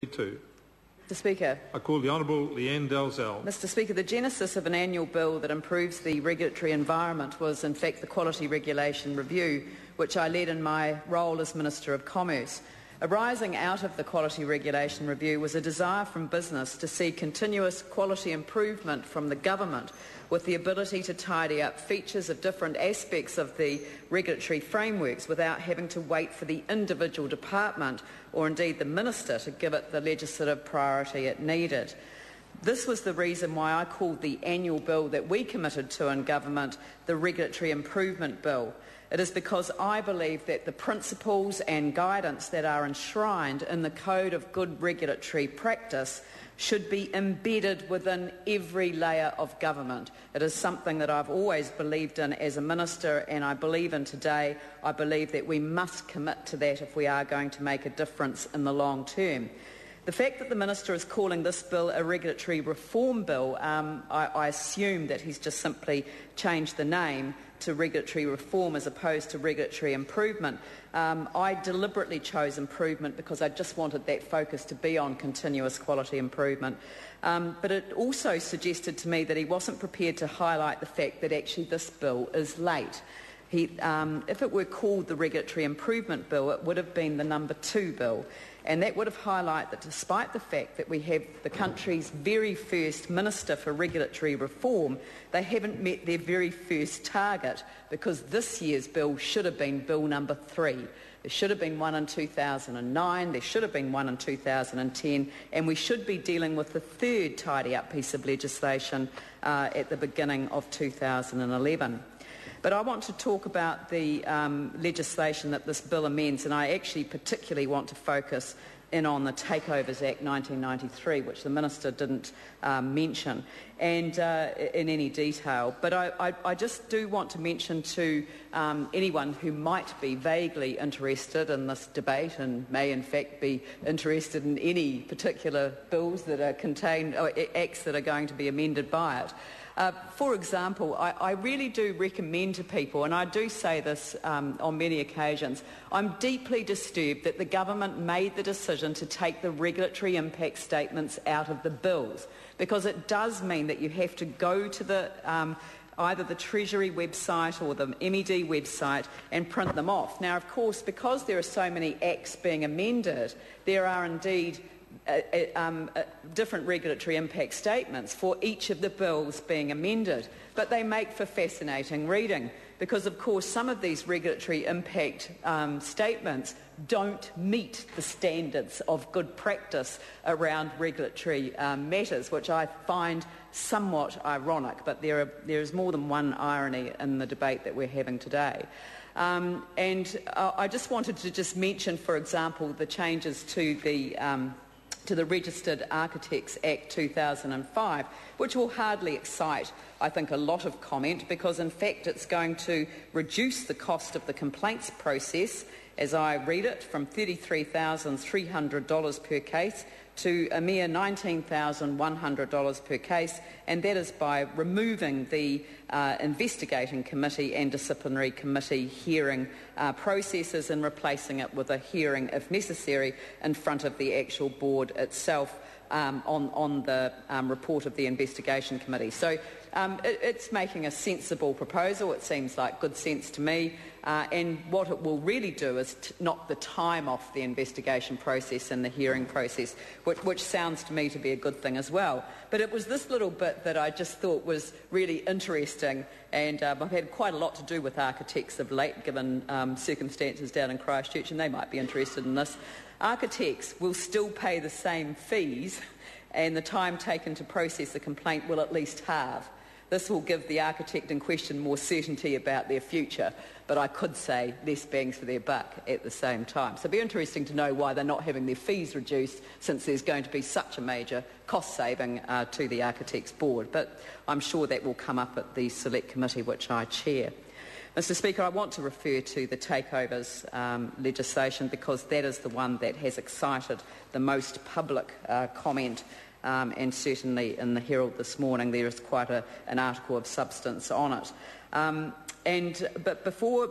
Mr Speaker. I call the Honourable Leanne Dalzell. Mr Speaker, the genesis of an annual bill that improves the regulatory environment was in fact the Quality Regulation Review, which I led in my role as Minister of Commerce. Arising out of the Quality Regulation Review was a desire from business to see continuous quality improvement from the government, with the ability to tidy up features of different aspects of the regulatory frameworks without having to wait for the individual department or indeed the minister to give it the legislative priority it needed. This was the reason why I called the annual bill that we committed to in government the Regulatory Improvement Bill. It is because I believe that the principles and guidance that are enshrined in the Code of Good Regulatory Practice should be embedded within every layer of government. It is something that I've always believed in as a minister, and I believe in today. I believe that we must commit to that if we are going to make a difference in the long term. The fact that the Minister is calling this bill a regulatory reform bill, I assume that he's just simply changed the name to regulatory reform as opposed to regulatory improvement. I deliberately chose improvement because I just wanted that focus to be on continuous quality improvement. But it also suggested to me that he wasn't prepared to highlight the fact that actually this bill is late. If it were called the Regulatory Improvement Bill, it would have been the number 2 bill. And that would have highlighted that despite the fact that we have the country's very first Minister for Regulatory Reform, they haven't met their very first target, because this year's bill should have been bill number 3. There should have been one in 2009, there should have been one in 2010, and we should be dealing with the third tidy-up piece of legislation at the beginning of 2011. But I want to talk about the legislation that this bill amends, and I actually particularly want to focus in on the Takeovers Act 1993, which the Minister didn't mention and in any detail. But I just do want to mention to anyone who might be vaguely interested in this debate and may in fact be interested in any particular bills that are contained, or acts that are going to be amended by it. For example, I really do recommend to people, and I do say this on many occasions, I'm deeply disturbed that the government made the decision to take the regulatory impact statements out of the bills, because it does mean that you have to go to the either the Treasury website or the MED website and print them off. Now, of course, because there are so many acts being amended, there are indeed different regulatory impact statements for each of the bills being amended, but they make for fascinating reading because, of course, some of these regulatory impact statements don't meet the standards of good practice around regulatory matters, which I find somewhat ironic, but there is more than one irony in the debate that we're having today. I just wanted to just mention, for example, the changes to the Registered Architects Act 2005, which will hardly excite, I think, a lot of comment, because in fact it's going to reduce the cost of the complaints process, as I read it, from $33,300 per case to a mere $19,100 per case, and that is by removing the investigating committee and disciplinary committee hearing processes and replacing it with a hearing, if necessary, in front of the actual board itself on the report of the investigation committee. So it's making a sensible proposal. It seems like good sense to me. And what it will really do is knock the time off the investigation process and the hearing process, which sounds to me to be a good thing as well. But it was this little bit that I just thought was really interesting, and I've had quite a lot to do with architects of late, given circumstances down in Christchurch, and they might be interested in this. Architects will still pay the same fees, and the time taken to process a complaint will at least halve. This will give the architect in question more certainty about their future, but I could say less bangs for their buck at the same time. So it'll be interesting to know why they're not having their fees reduced, since there's going to be such a major cost saving to the Architects Board. But I'm sure that will come up at the Select Committee, which I chair. Mr Speaker, I want to refer to the takeovers legislation, because that is the one that has excited the most public comment. And certainly in the Herald this morning there is quite an article of substance on it. But before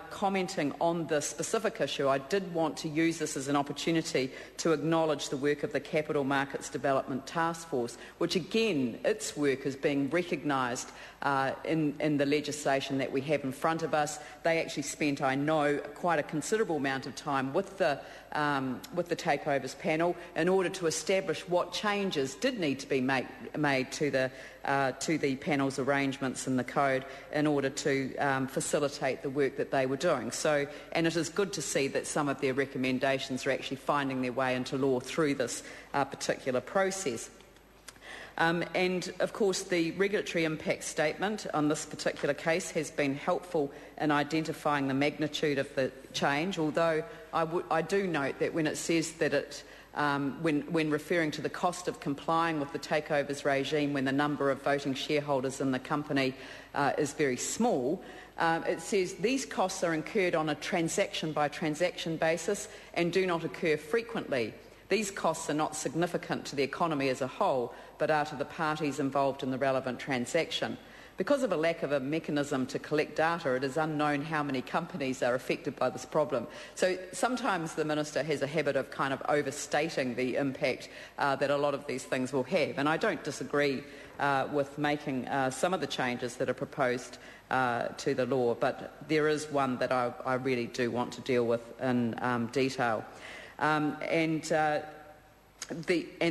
commenting on the specific issue, I did want to use this as an opportunity to acknowledge the work of the Capital Markets Development Task Force, which again, its work is being recognised in the legislation that we have in front of us. They actually spent, I know, quite a considerable amount of time with the Takeovers Panel in order to establish what changes did need to be made to the panel's arrangements in the code in order to facilitate the work that they were doing. And it is good to see that some of their recommendations are actually finding their way into law through this particular process. And of course the regulatory impact statement on this particular case has been helpful in identifying the magnitude of the change, although I do note that when it says that it when referring to the cost of complying with the takeovers regime when the number of voting shareholders in the company is very small, it says these costs are incurred on a transaction-by-transaction basis and do not occur frequently. These costs are not significant to the economy as a whole, but are to the parties involved in the relevant transaction. Because of a lack of a mechanism to collect data, it is unknown how many companies are affected by this problem. So sometimes the Minister has a habit of kind of overstating the impact that a lot of these things will have. And I don't disagree with making some of the changes that are proposed to the law, but there is one that I really do want to deal with in detail. And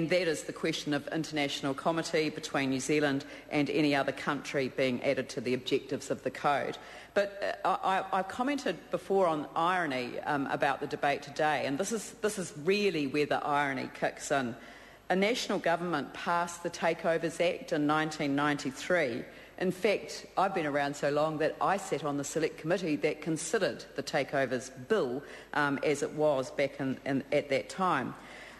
that is the question of international comity between New Zealand and any other country being added to the objectives of the code. But I commented before on irony about the debate today, and this is really where the irony kicks in. A national government passed the Takeovers Act in 1993. In fact, I've been around so long that I sat on the select committee that considered the Takeovers Bill as it was back at that time.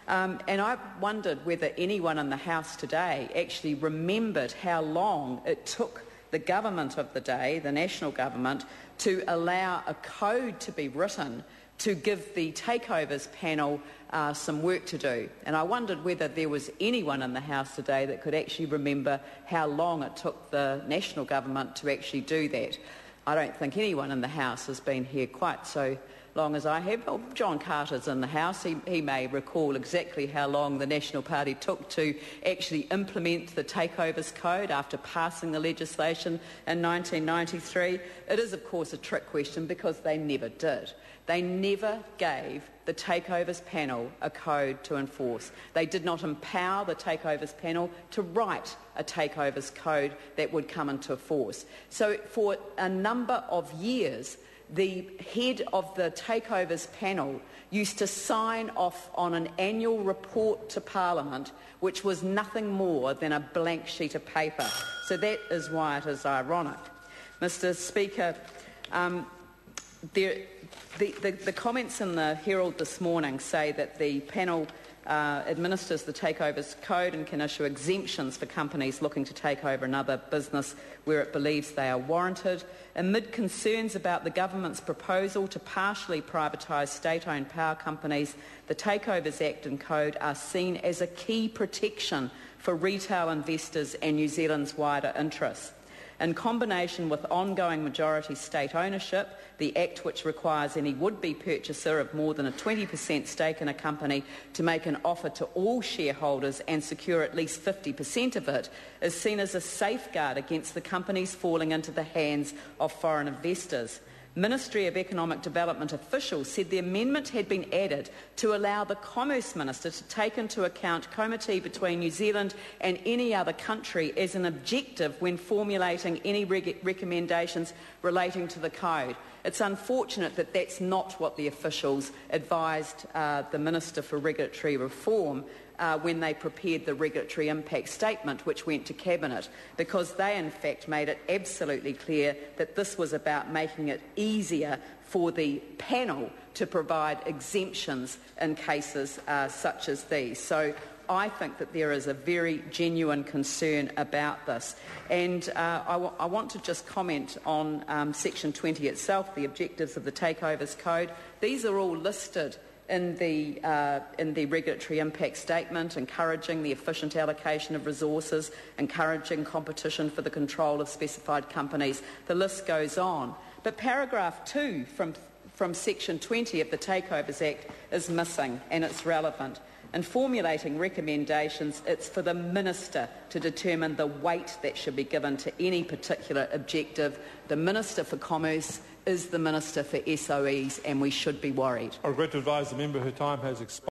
And I wondered whether anyone in the House today actually remembered how long it took the government of the day, the national government, to allow a code to be written to give the Takeovers Panel some work to do. And I wondered whether there was anyone in the House today that could actually remember how long it took the national government to actually do that. I don't think anyone in the House has been here quite so long as I have. Well, John Carter's in the House. He may recall exactly how long the National Party took to actually implement the Takeovers Code after passing the legislation in 1993. It is, of course, a trick question because they never did. They never gave the Takeovers Panel a code to enforce. They did not empower the Takeovers Panel to write a Takeovers Code that would come into force. So for a number of years, the head of the Takeovers Panel used to sign off on an annual report to Parliament which was nothing more than a blank sheet of paper. So that is why it is ironic. Mr. Speaker, the comments in the Herald this morning say that the panel administers the Takeovers Code and can issue exemptions for companies looking to take over another business where it believes they are warranted. Amid concerns about the government's proposal to partially privatise state-owned power companies, the Takeovers Act and Code are seen as a key protection for retail investors and New Zealand's wider interests. In combination with ongoing majority state ownership, the Act, which requires any would-be purchaser of more than a 20% stake in a company to make an offer to all shareholders and secure at least 50% of it, is seen as a safeguard against the companies falling into the hands of foreign investors. Ministry of Economic Development officials said the amendment had been added to allow the Commerce Minister to take into account comity between New Zealand and any other country as an objective when formulating any recommendations relating to the code. It's unfortunate that that's not what the officials advised the Minister for Regulatory Reform when they prepared the regulatory impact statement which went to Cabinet, because they in fact made it absolutely clear that this was about making it easier for the panel to provide exemptions in cases such as these. So I think that there is a very genuine concern about this. And I want to just comment on Section 20 itself, the objectives of the Takeovers Code. These are all listed in the regulatory impact statement, encouraging the efficient allocation of resources, encouraging competition for the control of specified companies. The list goes on. But paragraph 2 from section 20 of the Takeovers Act is missing, and it's relevant. In formulating recommendations, it's for the Minister to determine the weight that should be given to any particular objective. The Minister for Commerce is the Minister for SOEs, and we should be worried. I regret to advise the member her time has expired.